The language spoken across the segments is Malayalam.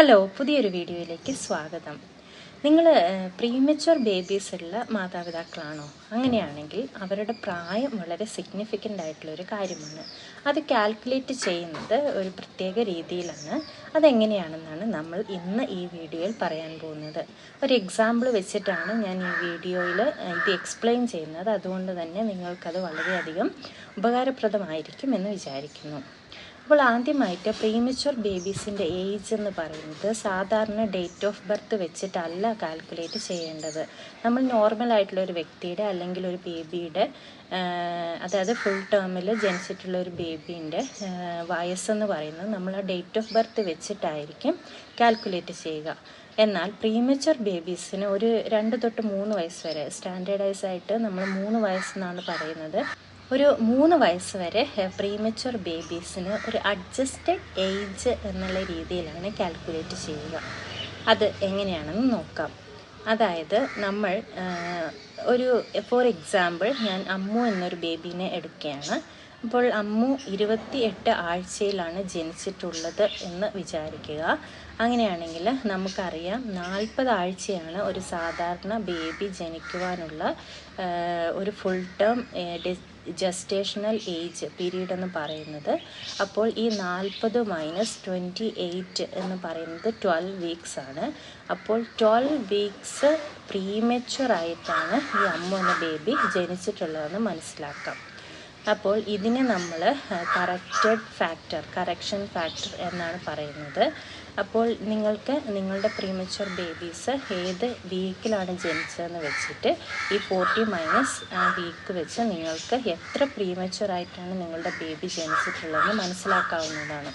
ഹലോ, പുതിയൊരു വീഡിയോയിലേക്ക് സ്വാഗതം. നിങ്ങൾ പ്രീമച്വർ ബേബീസ് ഉള്ള മാതാപിതാക്കളാണോ? അങ്ങനെയാണെങ്കിൽ അവരുടെ പ്രായം വളരെ സിഗ്നിഫിക്കൻ്റ് ആയിട്ടുള്ളൊരു കാര്യമാണ്. അത് കാൽക്കുലേറ്റ് ചെയ്യുന്നത് ഒരു പ്രത്യേക രീതിയിലാണ്. അതെങ്ങനെയാണെന്നാണ് നമ്മൾ ഇന്ന് ഈ വീഡിയോയിൽ പറയാൻ പോകുന്നത്. ഒരു എക്സാമ്പിൾ വെച്ചിട്ടാണ് ഞാൻ ഈ വീഡിയോയിൽ ഇത് എക്സ്പ്ലെയിൻ ചെയ്യുന്നത്. അതുകൊണ്ട് തന്നെ നിങ്ങൾക്കത് വളരെയധികം ഉപകാരപ്രദമായിരിക്കും എന്ന് വിചാരിക്കുന്നു. അപ്പോൾ ആദ്യമായിട്ട് പ്രീമച്വർ ബേബീസിൻ്റെ ഏജ് എന്ന് പറയുന്നത് സാധാരണ ഡേറ്റ് ഓഫ് ബർത്ത് വെച്ചിട്ടല്ല കാൽക്കുലേറ്റ് ചെയ്യേണ്ടത്. നമ്മൾ നോർമലായിട്ടുള്ള ഒരു വ്യക്തിയുടെ അല്ലെങ്കിൽ ഒരു ബേബിയുടെ അതായത് ഫുൾ ടേമിൽ ജനിച്ചിട്ടുള്ള ഒരു ബേബീൻ്റെ വയസ്സെന്ന് പറയുന്നത് നമ്മൾ ആ ഡേറ്റ് ഓഫ് ബർത്ത് വെച്ചിട്ടായിരിക്കും കാൽക്കുലേറ്റ് ചെയ്യുക. എന്നാൽ പ്രീമച്വർ ബേബീസിന് ഒരു 2 തൊട്ട് 3 വയസ്സ് വരെ സ്റ്റാൻഡേർഡൈസ് ആയിട്ട് നമ്മൾ 3 വയസ്സെന്നാണ് പറയുന്നത്. ഒരു 3 വയസ്സ് വരെ പ്രീമച്വർ ബേബീസിന് ഒരു അഡ്ജസ്റ്റഡ് ഏജ് എന്നുള്ള രീതിയിലാണ് കാൽക്കുലേറ്റ് ചെയ്യുക. അത് എങ്ങനെയാണെന്ന് നോക്കാം. അതായത് നമ്മൾ ഒരു ഫോർ എക്സാമ്പിൾ ഞാൻ അമ്മു എന്നൊരു ബേബീനെ എടുക്കുകയാണ്. അപ്പോൾ അമ്മു 28 ആഴ്ചയിലാണ് ജനിച്ചിട്ടുള്ളത് എന്ന് വിചാരിക്കുക. അങ്ങനെയാണെങ്കിൽ നമുക്കറിയാം 40 ആഴ്ചയാണ് ഒരു സാധാരണ ബേബി ജനിക്കുവാനുള്ള ഒരു full term gestational age period എന്ന് പറയുന്നത്. അപ്പോൾ ഈ 40 മൈനസ് 28 എന്ന് പറയുന്നത് 12 വീക്സ് ആണ്. അപ്പോൾ 12 വീക്സ് പ്രീമച്വർ ആയിട്ടാണ് ഈ അമ്മു എന്ന ബേബി ജനിച്ചിട്ടുള്ളതെന്ന് മനസ്സിലാക്കാം. അപ്പോൾ ഇതിനെ നമ്മൾ കറക്ഷൻ ഫാക്ടർ എന്നാണ് പറയുന്നത്. അപ്പോൾ നിങ്ങൾക്ക് നിങ്ങളുടെ പ്രീമച്വർ ബേബീസ് ഏത് വീക്കിലാണ് ജനിച്ചതെന്ന് വെച്ചിട്ട് ഈ 40 മൈനസ് ആ വീക്ക് വെച്ച് നിങ്ങൾക്ക് എത്ര പ്രീമച്വർ ആയിട്ടാണ് നിങ്ങളുടെ ബേബി ജനിച്ചിട്ടുള്ളതെന്ന് മനസ്സിലാക്കാവുന്നതാണ്.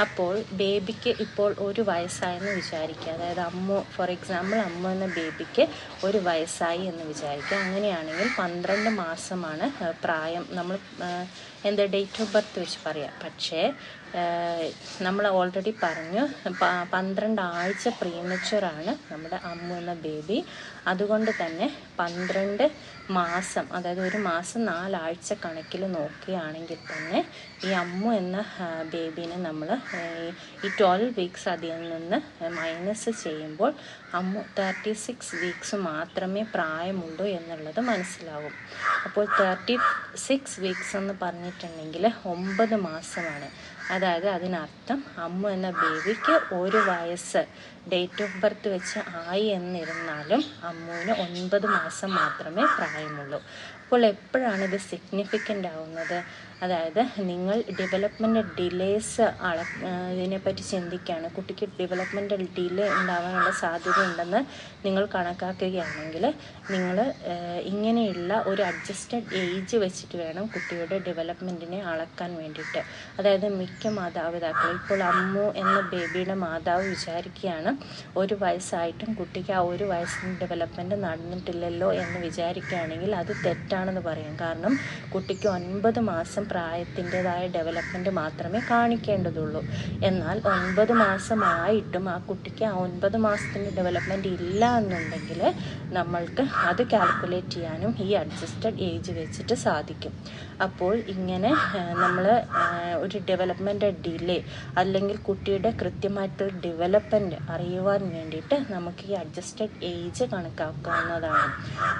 അപ്പോൾ ബേബിക്ക് ഇപ്പോൾ 1 വയസ്സായെന്ന് വിചാരിക്കുക. അതായത് ഫോർ എക്സാമ്പിൾ അമ്മു എന്ന ബേബിക്ക് 1 വയസ്സായി എന്ന് വിചാരിക്കുക. അങ്ങനെയാണെങ്കിൽ 12 മാസമാണ് പ്രായം നമ്മൾ ഡേറ്റ് ഓഫ് ബർത്ത് വെച്ച് പറയാം. പക്ഷേ നമ്മൾ ഓൾറെഡി പറഞ്ഞു 12 ആഴ്ച പ്രീമച്വറാണ് നമ്മുടെ അമ്മു എന്ന ബേബി. അതുകൊണ്ട് തന്നെ 12 മാസം, അതായത് 1 മാസം 4 ആഴ്ച കണക്കിൽ നോക്കുകയാണെങ്കിൽ തന്നെ ഈ അമ്മു എന്ന ബേബീനെ നമ്മൾ ഈ 12 വീക്സ് അതിൽ നിന്ന് മൈനസ് ചെയ്യുമ്പോൾ അമ്മു 36 വീക്സ് മാത്രമേ പ്രായമുള്ളൂ എന്നുള്ളത് മനസ്സിലാവും. അപ്പോൾ 36 വീക്സ് എന്ന് പറഞ്ഞിട്ടുണ്ടെങ്കിൽ 9 മാസമാണ്. അതായത് അതിനർത്ഥം അമ്മു എന്ന ബേബിക്ക് 1 വയസ്സ് ഡേറ്റ് ഓഫ് ബർത്ത് വെച്ച് ആയി എന്നിരുന്നാലും അമ്മുവിന് 9 മാസം മാത്രമേ പ്രായമുള്ളൂ. അപ്പോൾ എപ്പോഴാണ് ഇത് സിഗ്നിഫിക്കൻ്റ് ആവുന്നത്? അതായത് നിങ്ങൾ ഡെവലപ്മെൻ്റ് ഡിലേസ് ഇതിനെപ്പറ്റി ചിന്തിക്കുകയാണ്. കുട്ടിക്ക് ഡെവലപ്മെൻ്റൽ ഡിലേ ഉണ്ടാവാനുള്ള സാധ്യതയുണ്ടെന്ന് നിങ്ങൾ കണക്കാക്കുകയാണെങ്കിൽ നിങ്ങൾ ഇങ്ങനെയുള്ള ഒരു അഡ്ജസ്റ്റഡ് ഏജ് വെച്ചിട്ട് വേണം കുട്ടിയുടെ ഡെവലപ്മെൻറ്റിനെ അളക്കാൻ വേണ്ടിയിട്ട്. അതായത് മിക്ക മാതാപിതാക്കൾ ഇപ്പോൾ അമ്മു എന്ന ബേബിയുടെ മാതാവ് വിചാരിക്കുകയാണ് 1 വയസ്സായിട്ടും കുട്ടിക്ക് ആ 1 വയസ്സിന് ഡെവലപ്മെൻറ്റ് നടന്നിട്ടില്ലല്ലോ എന്ന് വിചാരിക്കുകയാണെങ്കിൽ അത് തെറ്റാണെന്ന് പറയാം. കാരണം കുട്ടിക്ക് 9 മാസം പ്രായത്തിൻ്റെതായ ഡെവലപ്മെൻറ്റ് മാത്രമേ കാണിക്കേണ്ടതുള്ളൂ. എന്നാൽ 9 മാസമായിട്ടും ആ കുട്ടിക്ക് ആ 9 മാസത്തിൻ്റെ ഡെവലപ്മെൻറ്റ് ഇല്ല എന്നുണ്ടെങ്കിൽ നമ്മൾക്ക് അത് കാൽക്കുലേറ്റ് ചെയ്യാനും ഈ അഡ്ജസ്റ്റഡ് ഏജ് വെച്ചിട്ട് സാധിക്കും. അപ്പോൾ ഇങ്ങനെ നമ്മൾ ഒരു ഡെവലപ്മെൻ്റ് ഡിലേ അല്ലെങ്കിൽ കുട്ടിയുടെ കൃത്യമായിട്ടുള്ള ഡെവലപ്മെൻറ്റ് അറിയുവാൻ വേണ്ടിയിട്ട് നമുക്ക് ഈ അഡ്ജസ്റ്റഡ് ഏജ് കണക്കാക്കാവുന്നതാണ്.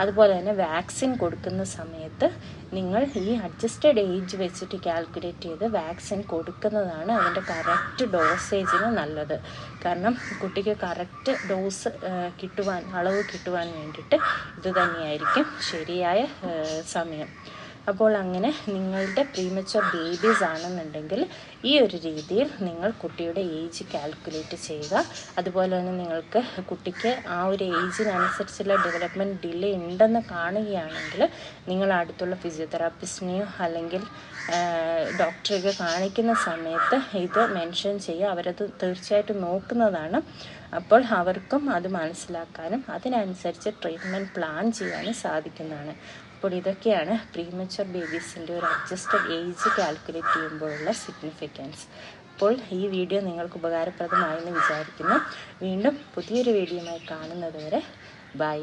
അതുപോലെ തന്നെ വാക്സിൻ കൊടുക്കുന്ന സമയത്ത് നിങ്ങൾ ഈ അഡ്ജസ്റ്റഡ് ഏജ് വെച്ചിട്ട് കാൽക്കുലേറ്റ് ചെയ്ത് വാക്സിൻ കൊടുക്കുന്നതാണ് അതിൻ്റെ കറക്റ്റ് ഡോസേജിന് നല്ലത്. കാരണം കുട്ടിക്ക് കറക്റ്റ് ഡോസ് അളവ് കിട്ടുവാൻ വേണ്ടിയിട്ട് ഇത് തന്നെയായിരിക്കും ശരിയായ സമയം. അപ്പോൾ അങ്ങനെ നിങ്ങളുടെ പ്രീമച്വർ ബേബീസ് ആണെന്നുണ്ടെങ്കിൽ ഈ ഒരു രീതിയിൽ നിങ്ങൾ കുട്ടിയുടെ ഏജ് കാൽക്കുലേറ്റ് ചെയ്യുക. അതുപോലെ തന്നെ നിങ്ങൾക്ക് കുട്ടിക്ക് ആ ഒരു ഏജിനനുസരിച്ചുള്ള ഡെവലപ്മെൻറ്റ് ഡിലേ ഉണ്ടെന്ന് കാണുകയാണെങ്കിൽ നിങ്ങൾ അടുത്തുള്ള ഫിസിയോതെറാപ്പിസ്റ്റിനെയോ അല്ലെങ്കിൽ ഡോക്ടറെയൊക്കെ കാണിക്കുന്ന സമയത്ത് ഇത് മെൻഷൻ ചെയ്യുക. അവരത് തീർച്ചയായിട്ടും നോക്കുന്നതാണ്. അപ്പോൾ അവർക്കും അത് മനസ്സിലാക്കാനും അതിനനുസരിച്ച് ട്രീറ്റ്മെൻറ്റ് പ്ലാൻ ചെയ്യാനും സാധിക്കുന്നതാണ്. അപ്പോൾ ഇതൊക്കെയാണ് പ്രീമച്വർ ബേബീസിൻ്റെ ഒരു അഡ്ജസ്റ്റഡ് ഏജ് കാൽക്കുലേറ്റ് ചെയ്യുമ്പോഴുള്ള സിഗ്നിഫിക്കൻസ്. അപ്പോൾ ഈ വീഡിയോ നിങ്ങൾക്ക് ഉപകാരപ്രദമായെന്ന് വിചാരിക്കുന്നു. വീണ്ടും പുതിയൊരു വീഡിയോയുമായി കാണുന്നത് വരെ ബൈ.